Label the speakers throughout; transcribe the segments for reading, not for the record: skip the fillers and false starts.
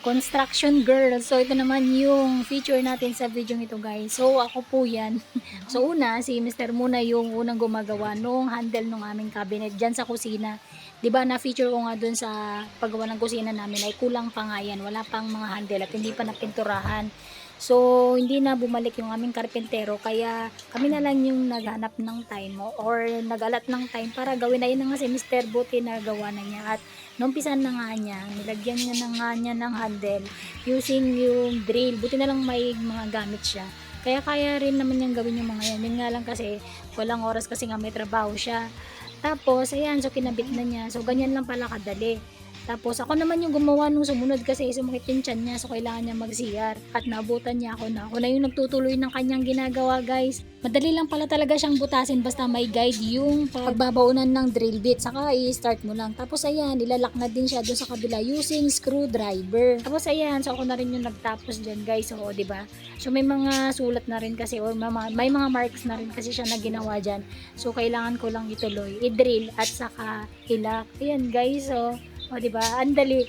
Speaker 1: Construction girl. So, ito naman yung feature natin sa video ito, guys. So, ako po yan. So, una, si Mr. muna yung unang gumagawa nung handle ng aming cabinet dyan sa kusina. Diba, na-feature ko nga dun sa paggawa ng kusina namin ay kulang pa nga yan. Wala pang mga handle at hindi pa napinturahan. So, hindi na bumalik yung aming karpentero. Kaya, kami na lang yung naghanap ng time or nagalat ng time para gawin. Ayun na nga si Mr. Buti na gawa na niya. At numpisan na nga niya, nilagyan niya na nga niya ng handle using yung drill. Buti na lang may mga gamit siya. Kaya rin naman niyang gawin yung mga yan. Yun nga lang kasi walang oras kasi nga may trabaho siya. Tapos, ayan, so kinabit na niya. So, ganyan lang pala kadali. Tapos, ako naman yung gumawa nung sumunod kasi sumakit yung tiyan niya. So, kailangan niya mag-CR. At naabutan niya ako na. Ako na yung nagtutuloy ng kanyang ginagawa, guys. Madali lang pala talaga siyang butasin basta may guide yung pagbabaunan ng drill bit. Saka i-start mo lang. Tapos, ayan, ilalak na din siya doon sa kabila using screwdriver. Tapos, ayan, so ako na rin yung nagtapos dyan, guys. So, diba? So, may mga sulat na rin kasi or may mga marks na rin kasi siya na ginawa dyan. So, kailangan ko lang ituloy. I-drill at saka ilak. Ayan, guys. So, o, diba? Andali.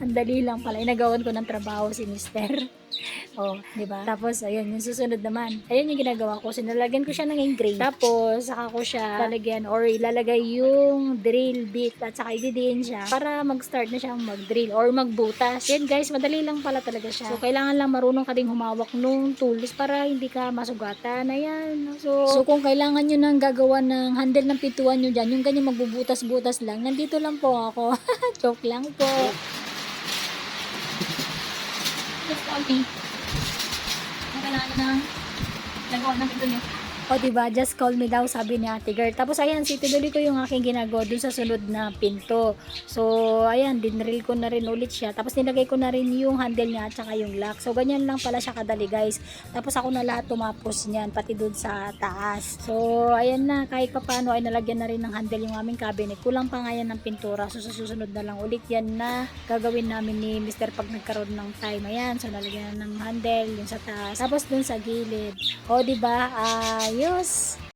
Speaker 1: Andali lang pala. Inagawan ko ng trabaho si Mister. O, diba? Tapos, ayun, yung susunod naman. Ayun yung ginagawa ko. Sinalagyan ko siya ng engrave. Tapos, saka ko siya lalagyan or ilalagay yung drill bit at saka ididiin siya para mag-start na siyang mag-drill or magbutas. Yan, guys, madali lang pala talaga siya. So, kailangan lang marunong ka ding humawak nung tools para hindi ka masugatan. Ayan. So kung kailangan nyo nang gagawa ng handle ng pintuan nyo dyan, yung ganyan magbubutas-butas lang, nandito lang po ako. Joke lang po.
Speaker 2: Just call me. Kung kailangan na nagawa ng ito niyo.
Speaker 1: O, diba, just call me daw, sabi ni Ate Girl. Tapos, ayan, situloy ko yung aking ginagawa dun sa sunod na pinto. So, ayan, dinril ko na rin ulit siya. Tapos, nilagay ko na rin yung handle niya at saka yung lock. So, ganyan lang pala siya kadali, guys. Tapos, ako na lahat tumapos niyan, pati dun sa taas. So, ayan na, kahit pa paano ay nalagyan na rin ng handle yung aming cabinet. Kulang pa nga yan ng pintura. So, susunod na lang ulit yan na gagawin namin ni Mr. pag nagkaroon ng time. Ayan, so, nalagyan na ng handle yung sa taas. Tapos, dun sa gilid. O, diba, ayos.